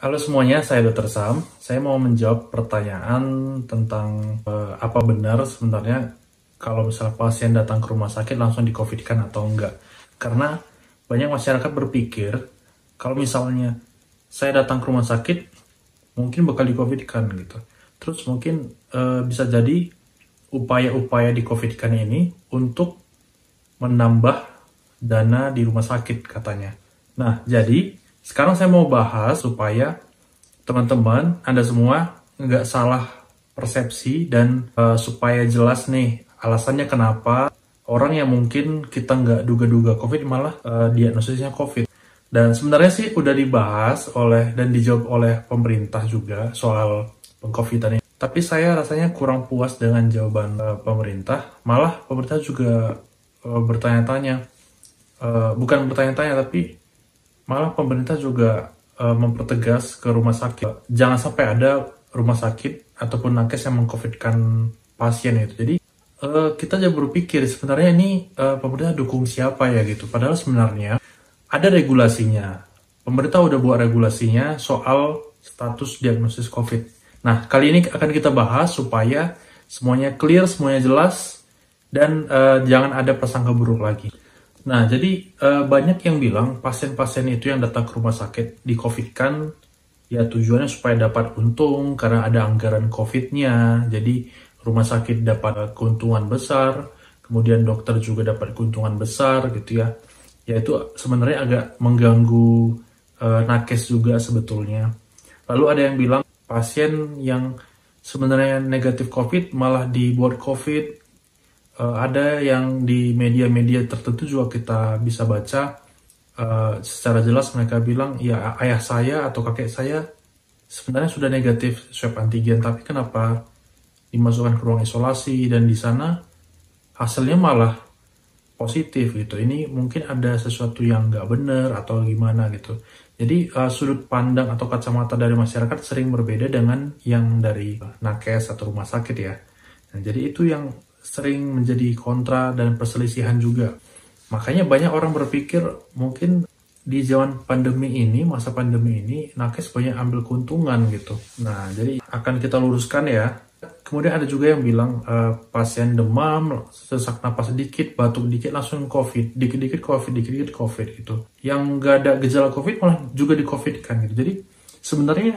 Halo semuanya, saya Dr. Sam. Saya mau menjawab pertanyaan tentang apa benar sebenarnya kalau misalnya pasien datang ke rumah sakit langsung di-COVID-kan atau enggak. Karena banyak masyarakat berpikir kalau misalnya saya datang ke rumah sakit mungkin bakal di-COVID-kan gitu. Terus mungkin bisa jadi upaya-upaya di-COVID-kan ini untuk menambah dana di rumah sakit katanya. Nah, jadi sekarang saya mau bahas supaya teman-teman, Anda semua nggak salah persepsi dan supaya jelas nih alasannya kenapa orang yang mungkin kita nggak duga-duga COVID malah diagnosisnya COVID. Dan sebenarnya sih udah dibahas oleh dan dijawab oleh pemerintah juga soal peng-COVIDan ini. Tapi saya rasanya kurang puas dengan jawaban pemerintah. Malah pemerintah juga bertanya-tanya, bukan bertanya-tanya tapi malah pemerintah juga mempertegas ke rumah sakit. Jangan sampai ada rumah sakit ataupun nakes yang meng-COVID-kan pasien itu. Jadi kita aja berpikir sebenarnya ini pemerintah dukung siapa ya gitu. Padahal sebenarnya ada regulasinya. Pemerintah udah buat regulasinya soal status diagnosis COVID. Nah, kali ini akan kita bahas supaya semuanya clear, semuanya jelas, dan jangan ada prasangka buruk lagi. Nah, jadi banyak yang bilang pasien-pasien itu yang datang ke rumah sakit di-COVID-kan, ya tujuannya supaya dapat untung karena ada anggaran COVID-nya. Jadi rumah sakit dapat keuntungan besar, kemudian dokter juga dapat keuntungan besar gitu ya. Ya itu sebenarnya agak mengganggu nakes juga sebetulnya. Lalu ada yang bilang pasien yang sebenarnya negatif COVID malah dibuat COVID. Ada yang di media-media tertentu juga kita bisa baca secara jelas mereka bilang ya ayah saya atau kakek saya sebenarnya sudah negatif swab antigen tapi kenapa dimasukkan ke ruang isolasi dan di sana hasilnya malah positif gitu. Ini mungkin ada sesuatu yang nggak benar atau gimana gitu. Jadi sudut pandang atau kacamata dari masyarakat sering berbeda dengan yang dari nakes atau rumah sakit ya. Nah, jadi itu yang sering menjadi kontra dan perselisihan juga. Makanya banyak orang berpikir mungkin di zaman pandemi ini, masa pandemi ini, nakes banyak ambil keuntungan gitu. Nah, jadi akan kita luruskan ya. Kemudian ada juga yang bilang pasien demam, sesak napas sedikit, batuk dikit langsung COVID, dikit-dikit COVID, dikit-dikit COVID gitu. Yang nggak ada gejala COVID malah juga di COVID kan gitu. Jadi sebenarnya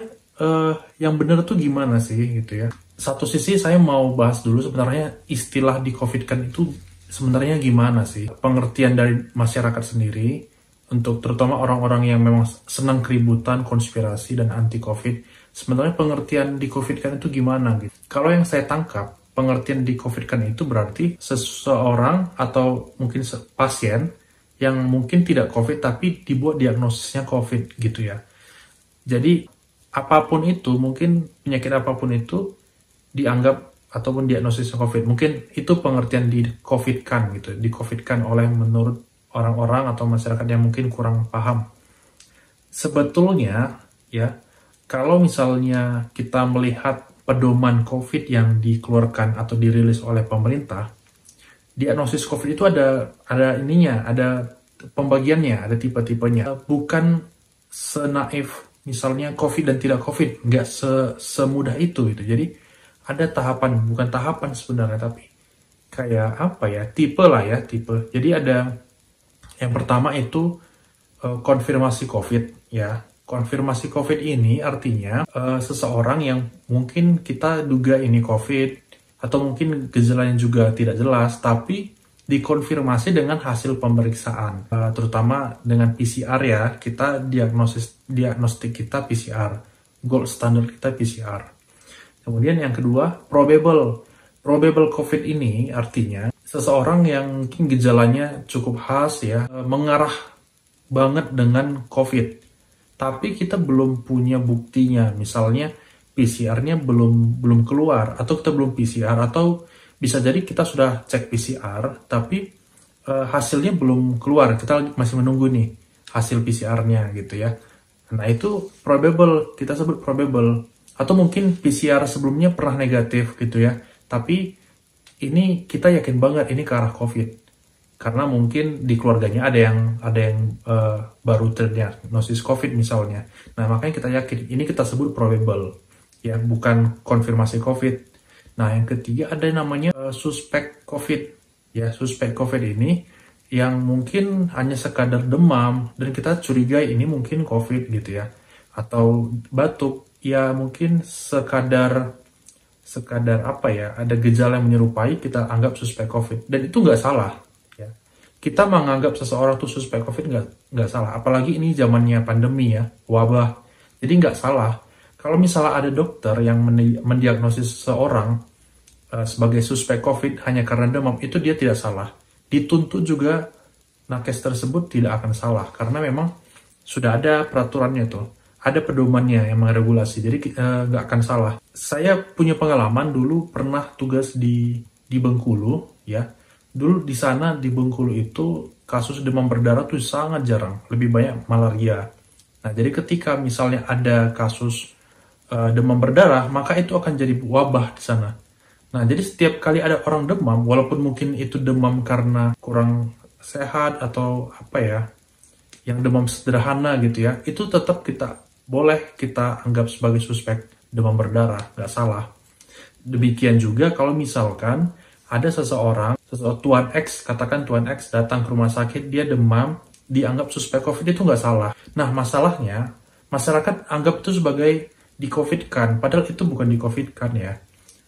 yang benar tuh gimana sih gitu ya. Satu sisi saya mau bahas dulu sebenarnya istilah di COVID-kan itu sebenarnya gimana sih. Pengertian dari masyarakat sendiri untuk terutama orang-orang yang memang senang keributan, konspirasi, dan anti-COVID. Sebenarnya pengertian di COVID-kan itu gimana gitu. Kalau yang saya tangkap, pengertian di COVID-kan itu berarti seseorang atau mungkin pasien yang mungkin tidak COVID tapi dibuat diagnosisnya COVID gitu ya. Jadi apapun itu, mungkin penyakit apapun itu dianggap ataupun diagnosis COVID. Mungkin itu pengertian di COVID-kan gitu. Di COVID-kan oleh menurut orang-orang atau masyarakat yang mungkin kurang paham. Sebetulnya ya, kalau misalnya kita melihat pedoman COVID yang dikeluarkan atau dirilis oleh pemerintah, diagnosis COVID itu ada ininya, ada pembagiannya, ada tipe-tipenya. Bukan senaif misalnya COVID dan tidak COVID, nggak semudah itu gitu. Jadi ada tahapan, bukan tahapan sebenarnya, tapi kayak apa ya, tipe lah ya, tipe. Jadi ada yang pertama itu konfirmasi COVID ya. Konfirmasi COVID ini artinya seseorang yang mungkin kita duga ini COVID atau mungkin gejalanya juga tidak jelas, tapi dikonfirmasi dengan hasil pemeriksaan, terutama dengan PCR ya. Kita diagnostik kita PCR, gold standard kita PCR. Kemudian yang kedua, probable. Probable COVID ini artinya seseorang yang mungkin gejalanya cukup khas ya, mengarah banget dengan COVID. Tapi kita belum punya buktinya, misalnya PCR-nya belum keluar, atau kita belum PCR, atau bisa jadi kita sudah cek PCR, tapi hasilnya belum keluar, kita masih menunggu nih hasil PCR-nya gitu ya. Nah itu probable, kita sebut probable. Atau mungkin PCR sebelumnya pernah negatif gitu ya, tapi ini kita yakin banget ini ke arah COVID. karena mungkin di keluarganya ada yang baru terdiagnosis COVID misalnya. Nah, makanya kita yakin ini kita sebut probable, ya, bukan konfirmasi COVID. Nah, yang ketiga ada yang namanya suspek COVID. Ya, suspek COVID ini yang mungkin hanya sekadar demam dan kita curigai ini mungkin COVID gitu ya, atau batuk, ya mungkin sekadar apa ya, ada gejala yang menyerupai, kita anggap suspek COVID, dan itu nggak salah ya. Kita menganggap seseorang tuh suspek COVID nggak salah, apalagi ini zamannya pandemi ya, wabah, jadi nggak salah. Kalau misalnya ada dokter yang mendiagnosis seseorang sebagai suspek COVID hanya karena demam, itu dia tidak salah. Dituntut juga nakes tersebut tidak akan salah, karena memang sudah ada peraturannya tuh, ada pedomannya yang meregulasi, jadi nggak akan salah. Saya punya pengalaman dulu pernah tugas di Bengkulu, ya. Dulu di sana di Bengkulu itu kasus demam berdarah tuh sangat jarang, lebih banyak malaria. Nah, jadi ketika misalnya ada kasus demam berdarah, maka itu akan jadi wabah di sana. Nah, jadi setiap kali ada orang demam, walaupun mungkin itu demam karena kurang sehat atau apa ya, yang demam sederhana gitu ya, itu tetap boleh kita anggap sebagai suspek demam berdarah, nggak salah. Demikian juga kalau misalkan ada seseorang, Tuan X, katakan Tuan X datang ke rumah sakit, dia demam, dianggap suspek COVID, itu nggak salah. Nah, masalahnya, masyarakat anggap itu sebagai di-COVID-kan, padahal itu bukan di-COVID-kan ya.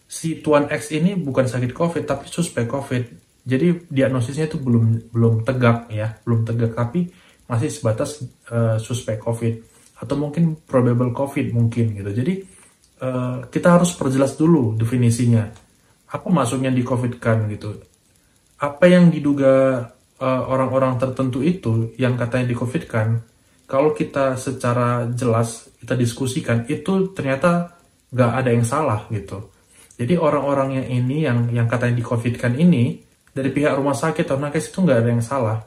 Si Tuan X ini bukan sakit COVID, tapi suspek COVID. Jadi diagnosisnya itu belum tegak ya, belum tegak, tapi masih sebatas suspek COVID. Atau mungkin probable COVID mungkin gitu. Jadi kita harus perjelas dulu definisinya. Apa maksudnya di COVID-kan gitu? Apa yang diduga orang-orang tertentu itu yang katanya di COVID-kan, kalau kita secara jelas kita diskusikan, itu ternyata nggak ada yang salah gitu. Jadi orang-orang yang ini yang katanya di COVID-kan ini, dari pihak rumah sakit atau nakes itu nggak ada yang salah.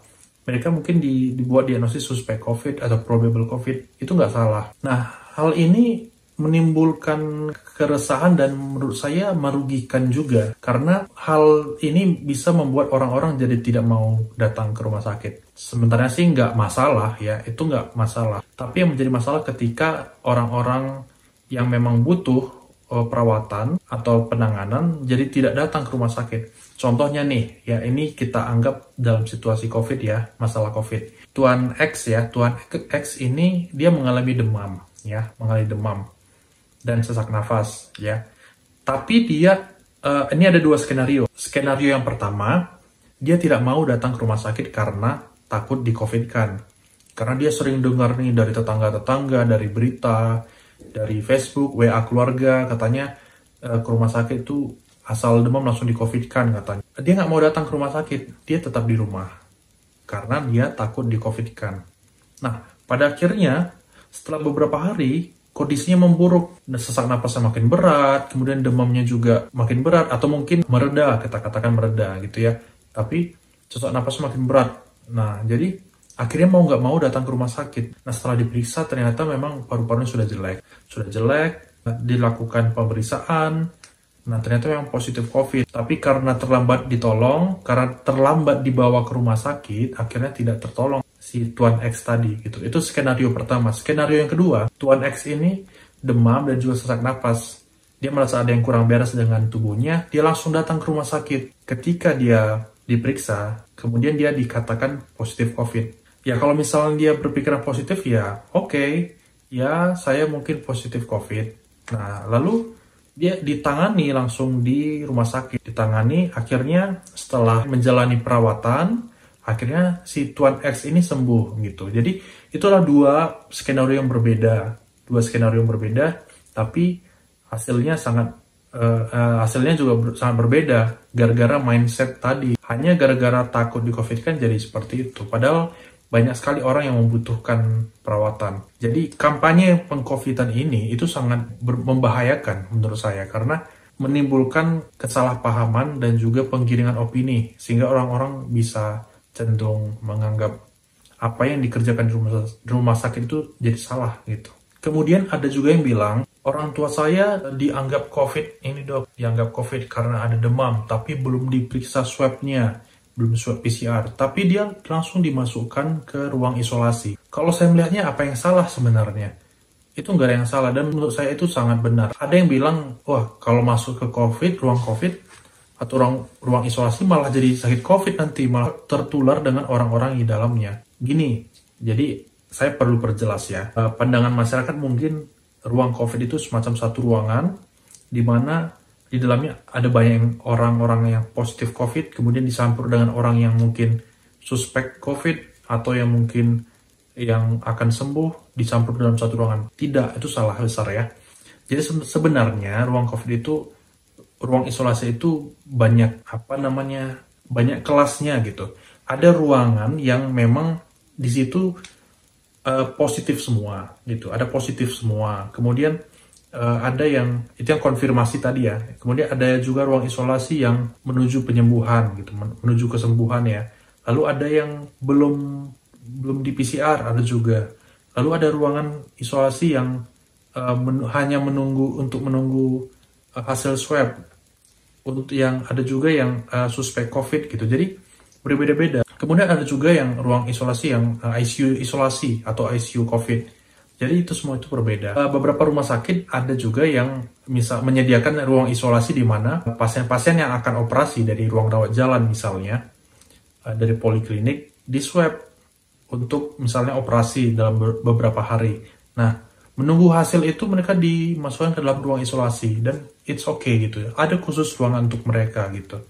Mereka mungkin dibuat diagnosis suspek COVID atau probable COVID, itu nggak salah. Nah, hal ini menimbulkan keresahan dan menurut saya merugikan juga. Karena hal ini bisa membuat orang-orang jadi tidak mau datang ke rumah sakit. Sebenarnya sih nggak masalah ya, itu nggak masalah. Tapi yang menjadi masalah ketika orang-orang yang memang butuh perawatan atau penanganan jadi tidak datang ke rumah sakit. Contohnya nih, ya ini kita anggap dalam situasi COVID ya, masalah COVID. Tuan X ya, Tuan X ini dia mengalami demam ya, mengalami demam dan sesak nafas ya. Tapi dia ini ada dua skenario. Skenario yang pertama, dia tidak mau datang ke rumah sakit karena takut di COVID-kan. Karena dia sering dengar nih dari tetangga-tetangga, dari berita, dari Facebook, WA keluarga, katanya ke rumah sakit itu asal demam langsung di COVID-kan katanya. Dia nggak mau datang ke rumah sakit, dia tetap di rumah. Karena dia takut di COVID-kan. Nah, pada akhirnya setelah beberapa hari, kondisinya memburuk. Sesak napasnya makin berat, kemudian demamnya juga makin berat, atau mungkin mereda, kita katakan mereda gitu ya. Tapi sesak napasnya makin berat. Nah, jadi akhirnya mau nggak mau datang ke rumah sakit. Nah, setelah diperiksa ternyata memang paru-parunya sudah jelek. Sudah jelek, dilakukan pemeriksaan. Nah, ternyata memang positif COVID. Tapi karena terlambat ditolong, karena terlambat dibawa ke rumah sakit, akhirnya tidak tertolong si Tuan X tadi gitu. Itu skenario pertama. Skenario yang kedua, Tuan X ini demam dan juga sesak napas. Dia merasa ada yang kurang beres dengan tubuhnya, dia langsung datang ke rumah sakit. Ketika dia diperiksa, kemudian dia dikatakan positif COVID. Ya kalau misalnya dia berpikiran positif ya oke, ya saya mungkin positif COVID. Nah lalu dia ditangani langsung di rumah sakit. Ditangani, akhirnya setelah menjalani perawatan, akhirnya si Tuan X ini sembuh gitu. Jadi itulah dua skenario yang berbeda. Tapi hasilnya hasilnya juga sangat berbeda. Gara-gara mindset tadi. Hanya gara-gara takut di COVID kan jadi seperti itu. Padahal banyak sekali orang yang membutuhkan perawatan. Jadi kampanye peng-COVID-an ini itu sangat membahayakan menurut saya karena menimbulkan kesalahpahaman dan juga penggiringan opini sehingga orang-orang bisa cenderung menganggap apa yang dikerjakan di rumah sakit itu jadi salah gitu. Kemudian ada juga yang bilang orang tua saya dianggap COVID ini dok, dianggap COVID karena ada demam tapi belum diperiksa swabnya. belum swab PCR, tapi dia langsung dimasukkan ke ruang isolasi. Kalau saya melihatnya apa yang salah sebenarnya? Itu nggak ada yang salah, dan menurut saya itu sangat benar. Ada yang bilang, wah kalau masuk ke ruang COVID, atau ruang isolasi malah jadi sakit COVID nanti, malah tertular dengan orang-orang di dalamnya. Gini, jadi saya perlu perjelas ya. Pandangan masyarakat mungkin ruang COVID itu semacam satu ruangan, di mana di dalamnya ada banyak orang-orang yang positif COVID, kemudian dicampur dengan orang yang mungkin suspek COVID, atau yang mungkin yang akan sembuh, dicampur dalam satu ruangan. Tidak, itu salah besar ya. Jadi sebenarnya ruang COVID itu, ruang isolasi itu banyak banyak kelasnya gitu. Ada ruangan yang memang di situ positif semua gitu. Ada positif semua. Kemudian ada yang itu yang konfirmasi tadi ya. Kemudian ada juga ruang isolasi yang menuju penyembuhan gitu, menuju kesembuhan ya. Lalu ada yang belum di PCR, ada juga. Lalu ada ruangan isolasi yang hanya menunggu hasil swab. Untuk yang ada juga yang suspek COVID gitu. Jadi berbeda-beda. Kemudian ada juga yang ruang isolasi yang ICU isolasi atau ICU COVID. Jadi itu semua itu berbeda. Beberapa rumah sakit ada juga yang menyediakan ruang isolasi di mana pasien-pasien yang akan operasi dari ruang rawat jalan misalnya, dari poliklinik, di swab untuk misalnya operasi dalam beberapa hari. Nah, menunggu hasil itu mereka dimasukkan ke dalam ruang isolasi dan it's okay gitu. Ada khusus ruangan untuk mereka gitu.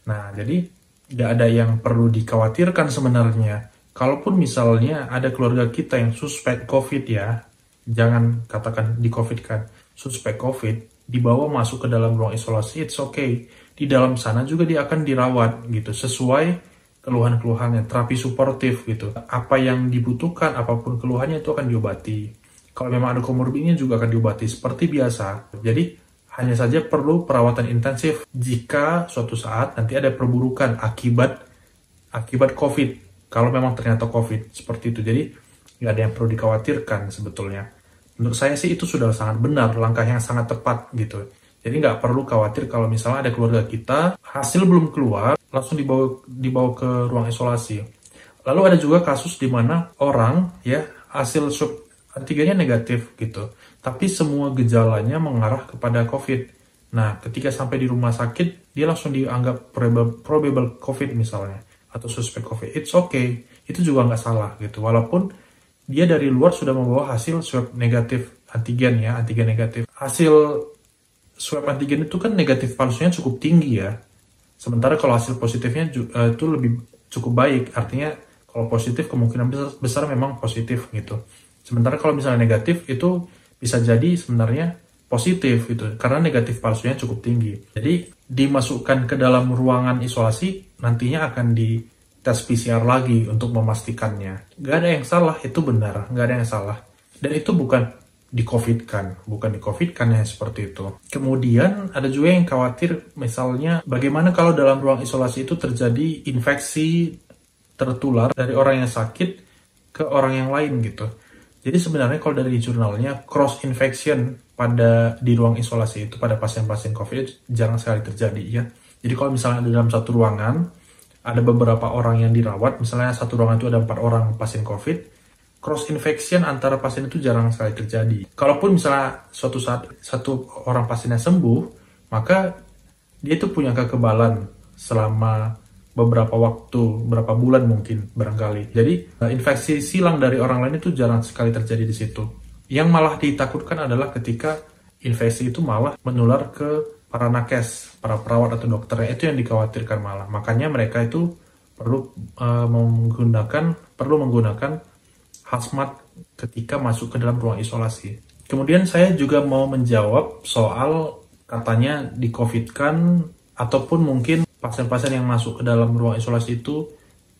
Nah, jadi tidak ada yang perlu dikhawatirkan sebenarnya. Kalaupun misalnya ada keluarga kita yang suspek COVID ya, jangan katakan di-COVID-kan, suspek COVID, dibawa masuk ke dalam ruang isolasi, it's okay. Di dalam sana juga dia akan dirawat gitu, sesuai keluhan-keluhannya, terapi suportif gitu. Apa yang dibutuhkan, apapun keluhannya itu akan diobati. Kalau memang ada komorbidnya juga akan diobati seperti biasa. Jadi hanya saja perlu perawatan intensif jika suatu saat nanti ada perburukan akibat COVID. Kalau memang ternyata COVID seperti itu, jadi nggak ada yang perlu dikhawatirkan sebetulnya. Menurut saya sih itu sudah sangat benar, langkah yang sangat tepat gitu. Jadi nggak perlu khawatir kalau misalnya ada keluarga kita hasil belum keluar langsung dibawa ke ruang isolasi. Lalu ada juga kasus di mana orang ya hasil swab antigennya negatif gitu, tapi semua gejalanya mengarah kepada COVID. Nah, ketika sampai di rumah sakit dia langsung dianggap probable COVID misalnya, atau suspek COVID, it's okay, itu juga nggak salah gitu, walaupun dia dari luar sudah membawa hasil swab negatif antigen ya, antigen negatif. Hasil swab antigen itu kan negatif palsunya cukup tinggi ya, sementara kalau hasil positifnya itu lebih cukup baik, artinya kalau positif kemungkinan besar memang positif gitu, sementara kalau misalnya negatif itu bisa jadi sebenarnya positif gitu, karena negatif palsunya cukup tinggi. Jadi dimasukkan ke dalam ruangan isolasi, nantinya akan di tes PCR lagi untuk memastikannya. Gak ada yang salah, itu benar, gak ada yang salah. Dan itu bukan di-COVID-kan ya seperti itu. Kemudian ada juga yang khawatir, misalnya bagaimana kalau dalam ruang isolasi itu terjadi infeksi tertular dari orang yang sakit ke orang yang lain gitu. Jadi sebenarnya kalau dari jurnalnya, cross infection di ruang isolasi itu pada pasien-pasien COVID jarang sekali terjadi ya. Jadi kalau misalnya di dalam satu ruangan ada beberapa orang yang dirawat, misalnya satu ruangan itu ada 4 orang pasien COVID, cross infection antara pasien itu jarang sekali terjadi. Kalaupun misalnya suatu saat satu orang pasiennya sembuh, maka dia itu punya kekebalan selama beberapa waktu, beberapa bulan mungkin barangkali. Jadi infeksi silang dari orang lain itu jarang sekali terjadi di situ. Yang malah ditakutkan adalah ketika infeksi itu malah menular ke para nakes, para perawat atau dokter, itu yang dikhawatirkan malah. Makanya mereka itu perlu menggunakan hazmat ketika masuk ke dalam ruang isolasi. Kemudian saya juga mau menjawab soal katanya di-COVID-kan ataupun mungkin pasien-pasien yang masuk ke dalam ruang isolasi itu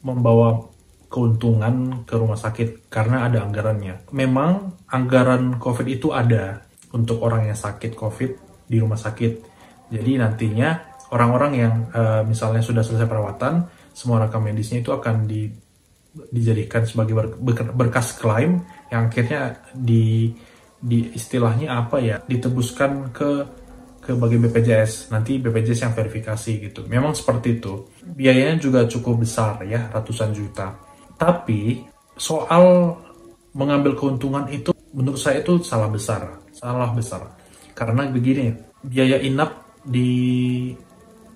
membawa keuntungan ke rumah sakit karena ada anggarannya. Memang anggaran COVID itu ada untuk orang yang sakit COVID di rumah sakit. Jadi nantinya orang-orang yang misalnya sudah selesai perawatan, semua rekam medisnya itu akan dijadikan sebagai berkas klaim yang akhirnya di istilahnya apa ya, ditebuskan ke ke bagi BPJS, nanti BPJS yang verifikasi gitu. Memang seperti itu. Biayanya juga cukup besar ya, ratusan juta. Tapi soal mengambil keuntungan itu menurut saya itu salah besar. Karena begini, biaya inap di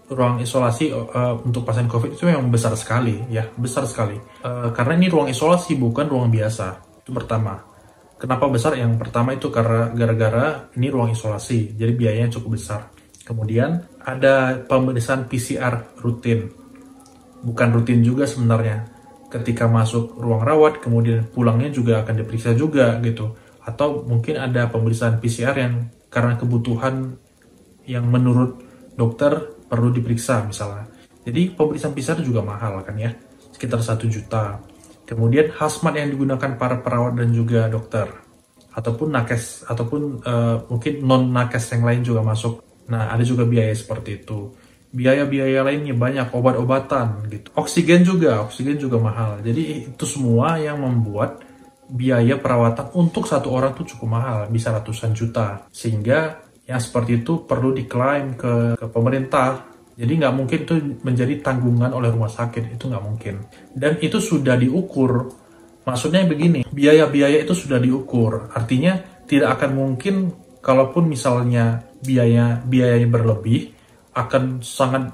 ruang isolasi untuk pasien COVID itu memang besar sekali ya, besar sekali. Karena ini ruang isolasi bukan ruang biasa. Itu pertama. Kenapa besar? Yang pertama itu karena gara-gara ini ruang isolasi, jadi biayanya cukup besar. Kemudian ada pemeriksaan PCR rutin. Bukan rutin juga sebenarnya. Ketika masuk ruang rawat, kemudian pulangnya juga akan diperiksa juga gitu. Atau mungkin ada pemeriksaan PCR yang karena kebutuhan yang menurut dokter perlu diperiksa misalnya. Jadi pemeriksaan PCR juga mahal kan ya, sekitar 1 juta. Kemudian hazmat yang digunakan para perawat dan juga dokter, ataupun nakes, ataupun mungkin non nakes yang lain juga masuk. Nah, ada juga biaya seperti itu. Biaya-biaya lainnya banyak, obat-obatan gitu. Oksigen juga mahal. Jadi itu semua yang membuat biaya perawatan untuk satu orang tuh cukup mahal, bisa ratusan juta. Sehingga yang seperti itu perlu diklaim ke pemerintah. Jadi nggak mungkin itu menjadi tanggungan oleh rumah sakit, itu nggak mungkin. Dan itu sudah diukur. Maksudnya begini, biaya-biaya itu sudah diukur. Artinya tidak akan mungkin kalaupun misalnya biayanya berlebih, akan sangat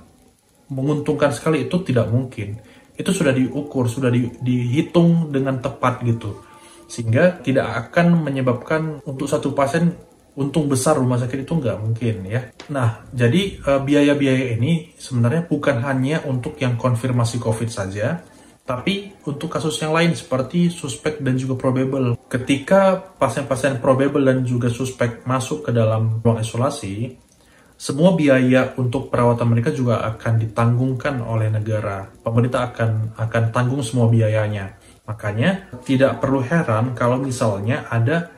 menguntungkan sekali, itu tidak mungkin. Itu sudah diukur, sudah dihitung dengan tepat gitu. Sehingga tidak akan menyebabkan untuk satu pasien untung besar rumah sakit, itu nggak mungkin ya. Nah, jadi biaya-biaya ini sebenarnya bukan hanya untuk yang konfirmasi COVID saja, tapi untuk kasus yang lain seperti suspek dan juga probable. Ketika pasien-pasien probable dan juga suspek masuk ke dalam ruang isolasi, semua biaya untuk perawatan mereka juga akan ditanggungkan oleh negara. Pemerintah akan tanggung semua biayanya. Makanya tidak perlu heran kalau misalnya ada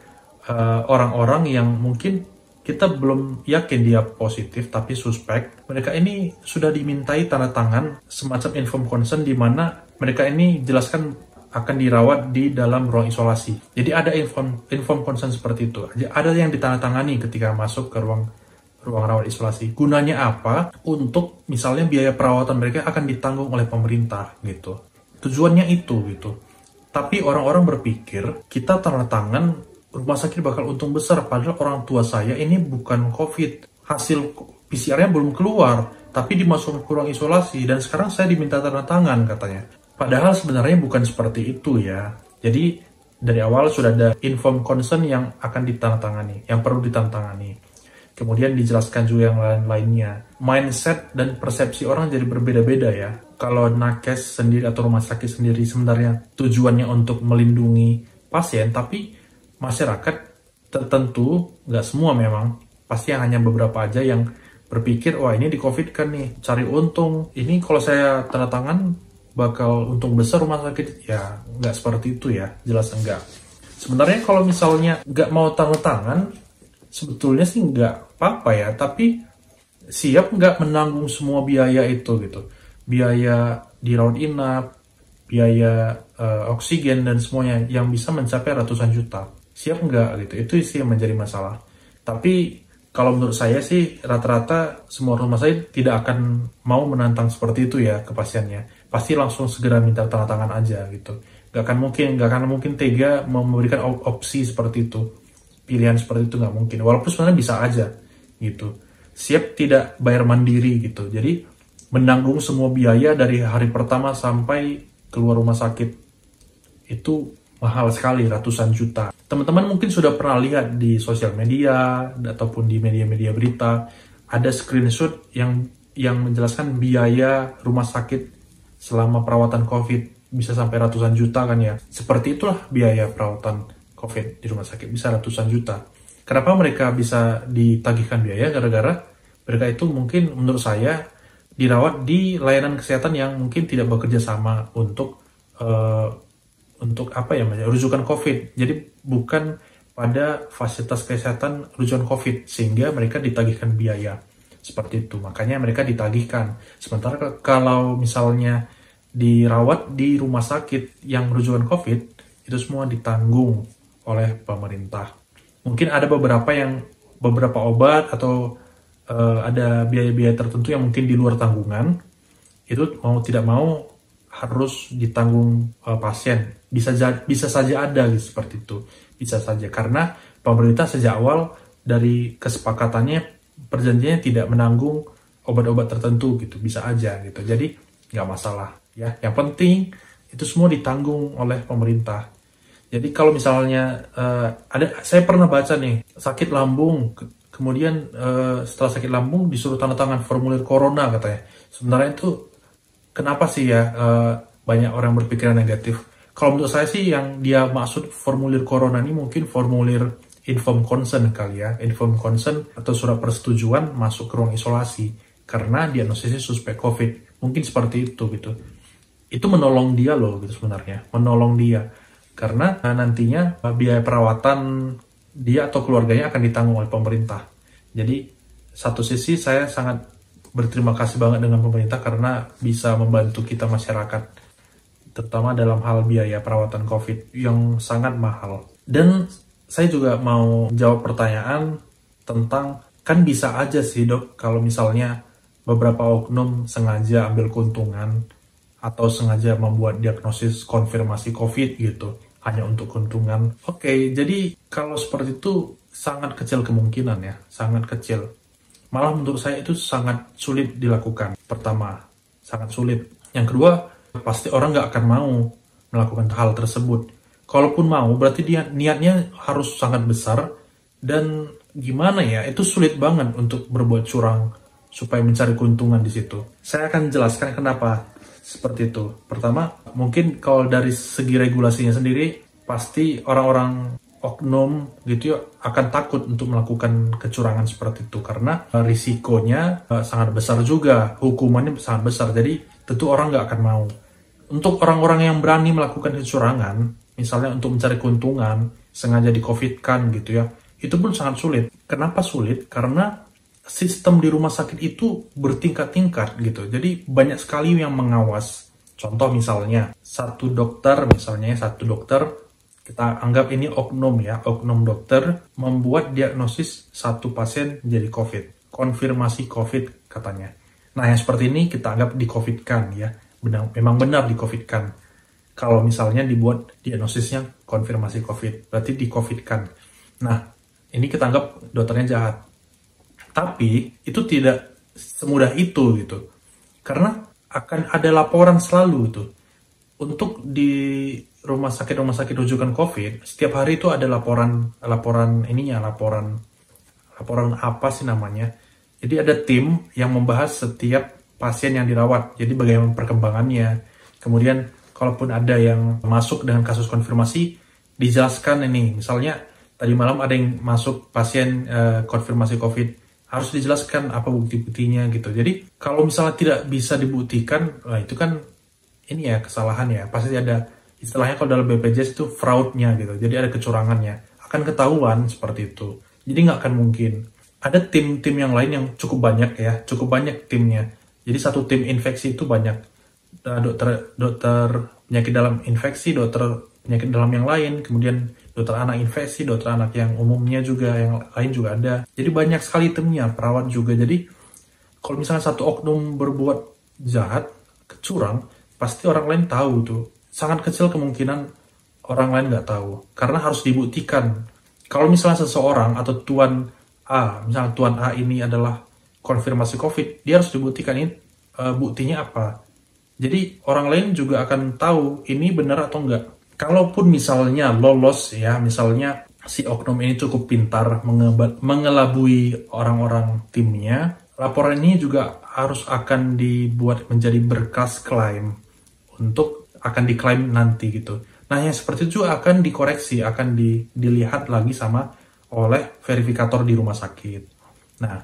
orang-orang yang mungkin kita belum yakin dia positif tapi suspek, mereka ini sudah dimintai tanda tangan semacam inform consent di mana mereka ini jelaskan akan dirawat di dalam ruang isolasi. Jadi ada inform consent seperti itu. Ada yang ditandatangani ketika masuk ke ruang rawat isolasi. Gunanya apa? Untuk misalnya biaya perawatan mereka akan ditanggung oleh pemerintah gitu. Tujuannya itu gitu. Tapi orang-orang berpikir kita tanda tangan rumah sakit bakal untung besar, padahal orang tua saya ini bukan COVID. Hasil PCR-nya belum keluar, tapi dimasukkan ke ruang isolasi, dan sekarang saya diminta tanda tangan katanya. Padahal sebenarnya bukan seperti itu ya. Jadi dari awal sudah ada inform consent yang akan ditandatangani, yang perlu ditandatangani. Kemudian dijelaskan juga yang lain-lainnya. Mindset dan persepsi orang jadi berbeda-beda ya. Kalau nakes sendiri atau rumah sakit sendiri sebenarnya tujuannya untuk melindungi pasien, tapi masyarakat tertentu, nggak semua memang, pasti hanya beberapa aja yang berpikir, wah ini di COVID kan nih, cari untung, ini kalau saya tanda tangan bakal untung besar rumah sakit. Ya nggak seperti itu ya, jelas enggak. Sebenarnya kalau misalnya nggak mau tanda tangan, sebetulnya sih nggak apa-apa ya, tapi siap nggak menanggung semua biaya itu gitu, biaya dirawat inap, biaya oksigen dan semuanya yang bisa mencapai ratusan juta. Siap nggak gitu, itu sih yang menjadi masalah. Tapi kalau menurut saya sih rata-rata semua rumah sakit tidak akan mau menantang seperti itu ya ke pasiennya. Pasti langsung segera minta tanda tangan aja gitu. Nggak akan mungkin tega memberikan opsi seperti itu, pilihan seperti itu nggak mungkin. Walaupun sebenarnya bisa aja gitu. Siap tidak bayar mandiri gitu. Jadi menanggung semua biaya dari hari pertama sampai keluar rumah sakit itu mahal sekali, ratusan juta. Teman-teman mungkin sudah pernah lihat di sosial media ataupun di media-media berita, ada screenshot yang menjelaskan biaya rumah sakit selama perawatan COVID bisa sampai ratusan juta kan ya. Seperti itulah biaya perawatan COVID di rumah sakit, bisa ratusan juta. Kenapa mereka bisa ditagihkan biaya? Gara-gara mereka itu mungkin menurut saya dirawat di layanan kesehatan yang mungkin tidak bekerja sama untuk rujukan COVID. Jadi bukan pada fasilitas kesehatan rujukan COVID, sehingga mereka ditagihkan biaya seperti itu. Makanya mereka ditagihkan. Sementara kalau misalnya dirawat di rumah sakit yang rujukan COVID, itu semua ditanggung oleh pemerintah. Mungkin ada beberapa obat atau ada biaya-biaya tertentu yang mungkin di luar tanggungan, itu mau tidak mau harus ditanggung pasien. Bisa saja ada gitu, seperti itu. Bisa saja karena pemerintah sejak awal dari kesepakatannya perjanjiannya tidak menanggung obat-obat tertentu gitu, bisa aja gitu. Jadi nggak masalah ya. Yang penting itu semua ditanggung oleh pemerintah. Jadi kalau misalnya saya pernah baca nih sakit lambung, kemudian setelah sakit lambung disuruh tanda tangan formulir corona katanya. Sebenarnya itu kenapa sih ya banyak orang berpikiran negatif? Kalau menurut saya sih yang dia maksud formulir corona ini mungkin formulir informed consent kali ya, informed consent atau surat persetujuan masuk ke ruang isolasi karena diagnosisnya suspek COVID. Mungkin seperti itu gitu. Itu menolong dia loh gitu sebenarnya, menolong dia. Karena nantinya biaya perawatan dia atau keluarganya akan ditanggung oleh pemerintah. Jadi satu sisi saya sangat berterima kasih banget dengan pemerintah karena bisa membantu kita masyarakat, terutama dalam hal biaya perawatan COVID yang sangat mahal. Dan saya juga mau jawab pertanyaan tentang, kan bisa aja sih dok kalau misalnya beberapa oknum sengaja ambil keuntungan atau sengaja membuat diagnosis konfirmasi COVID gitu, hanya untuk keuntungan. Oke, jadi kalau seperti itu sangat kecil kemungkinan ya, sangat kecil. Malah menurut saya itu sangat sulit dilakukan. Pertama, sangat sulit. Yang kedua, pasti orang nggak akan mau melakukan hal tersebut. Kalaupun mau, berarti dia niatnya harus sangat besar. Dan gimana ya, itu sulit banget untuk berbuat curang supaya mencari keuntungan di situ. Saya akan jelaskan kenapa seperti itu. Pertama, mungkin kalau dari segi regulasinya sendiri, pasti orang-orang oknum gitu ya akan takut untuk melakukan kecurangan seperti itu karena risikonya sangat besar juga, hukumannya sangat besar. Jadi tentu orang nggak akan mau. Untuk orang-orang yang berani melakukan kecurangan, misalnya untuk mencari keuntungan, sengaja di-COVID-kan gitu ya, itu pun sangat sulit. Kenapa sulit? Karena sistem di rumah sakit itu bertingkat-tingkat gitu. Jadi banyak sekali yang mengawas. Contoh misalnya, satu dokter kita anggap ini oknum ya, oknum dokter membuat diagnosis satu pasien jadi COVID, konfirmasi COVID katanya. Nah yang seperti ini kita anggap di-COVID-kan ya, memang benar di-COVID-kan. Kalau misalnya dibuat diagnosisnya konfirmasi COVID, berarti di-COVID-kan. Nah ini kita anggap dokternya jahat. Tapi itu tidak semudah itu gitu. Karena akan ada laporan selalu itu. Untuk di rumah sakit rujukan COVID, setiap hari itu ada laporan apa sih namanya. Jadi ada tim yang membahas setiap pasien yang dirawat. Jadi bagaimana perkembangannya. Kemudian kalaupun ada yang masuk dengan kasus konfirmasi, dijelaskan ini. Misalnya tadi malam ada yang masuk pasien konfirmasi COVID, harus dijelaskan apa bukti-buktinya gitu. Jadi kalau misalnya tidak bisa dibuktikan, nah itu kan ini ya kesalahan ya. Pasti ada istilahnya kalau dalam BPJS itu fraudnya gitu. Jadi ada kecurangannya. Akan ketahuan seperti itu. Jadi nggak akan mungkin. Ada tim-tim yang lain yang cukup banyak ya. Cukup banyak timnya. Jadi satu tim infeksi itu banyak. Dokter penyakit dalam infeksi, dokter penyakit dalam yang lain, kemudian dokter anak infeksi, dokter anak yang umumnya juga, yang lain juga ada. Jadi banyak sekali timnya, perawat juga. Jadi kalau misalnya satu oknum berbuat jahat, curang, pasti orang lain tahu tuh. Sangat kecil kemungkinan orang lain nggak tahu. Karena harus dibuktikan. Kalau misalnya seseorang atau Tuan A, misalnya Tuan A ini adalah konfirmasi COVID, dia harus dibuktikan ini buktinya apa. Jadi orang lain juga akan tahu ini benar atau enggak. Kalaupun misalnya lolos ya, misalnya si oknum ini cukup pintar mengelabui orang-orang timnya, laporan ini juga harus akan dibuat menjadi berkas klaim untuk akan diklaim nanti gitu. Nah yang seperti itu juga akan dikoreksi, akan dilihat lagi sama oleh verifikator di rumah sakit. Nah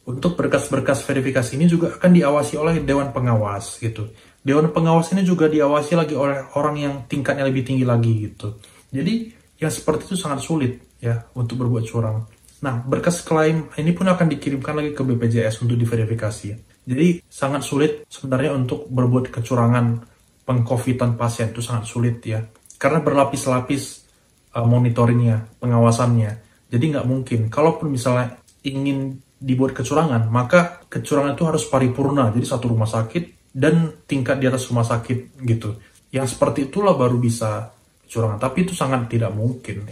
untuk berkas-berkas verifikasi ini juga akan diawasi oleh Dewan Pengawas gitu. Dewan Pengawas ini juga diawasi lagi oleh orang yang tingkatnya lebih tinggi lagi gitu. Jadi yang seperti itu sangat sulit ya untuk berbuat curang. Nah berkas klaim ini pun akan dikirimkan lagi ke BPJS untuk diverifikasi. Jadi sangat sulit sebenarnya untuk berbuat kecurangan pengkovitan pasien, itu sangat sulit ya. Karena berlapis-lapis monitoringnya, pengawasannya. Jadi nggak mungkin. Kalaupun misalnya ingin dibuat kecurangan, maka kecurangan itu harus paripurna, jadi satu rumah sakit dan tingkat di atas rumah sakit gitu. Yang seperti itulah baru bisa kecurangan, tapi itu sangat tidak mungkin,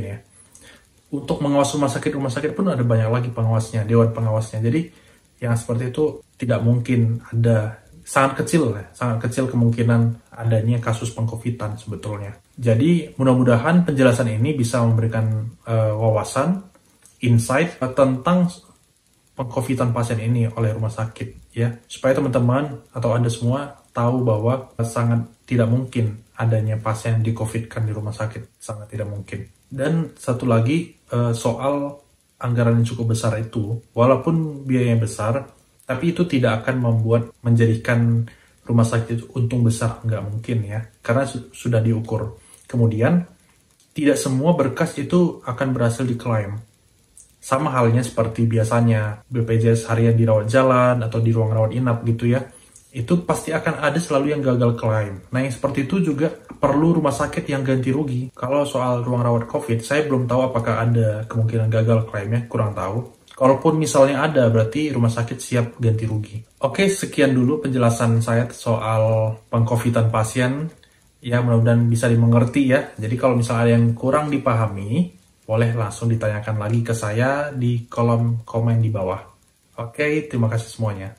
ya. Untuk mengawas rumah sakit pun ada banyak lagi pengawasnya, dewan pengawasnya. Jadi yang seperti itu tidak mungkin ada, sangat kecil kemungkinan adanya kasus pengkovidan sebetulnya. Jadi mudah-mudahan penjelasan ini bisa memberikan wawasan, insight tentang pengkovidan pasien ini oleh rumah sakit, ya, supaya teman-teman atau Anda semua tahu bahwa sangat tidak mungkin adanya pasien di-COVID-kan di rumah sakit, sangat tidak mungkin. Dan satu lagi, soal anggaran yang cukup besar itu, walaupun biayanya besar, tapi itu tidak akan menjadikan rumah sakit itu untung besar, nggak mungkin ya, karena sudah diukur. Kemudian, tidak semua berkas itu akan berhasil diklaim. Sama halnya seperti biasanya BPJS harian dirawat jalan atau di ruang rawat inap gitu ya. Itu pasti akan ada selalu yang gagal klaim. Nah yang seperti itu juga perlu rumah sakit yang ganti rugi. Kalau soal ruang rawat COVID, saya belum tahu apakah ada kemungkinan gagal klaimnya, kurang tahu. Kalaupun misalnya ada, berarti rumah sakit siap ganti rugi. Oke, sekian dulu penjelasan saya soal pengkovidan pasien. Ya mudah-mudahan bisa dimengerti ya. Jadi kalau misalnya ada yang kurang dipahami, boleh langsung ditanyakan lagi ke saya di kolom komen di bawah. Oke, terima kasih semuanya.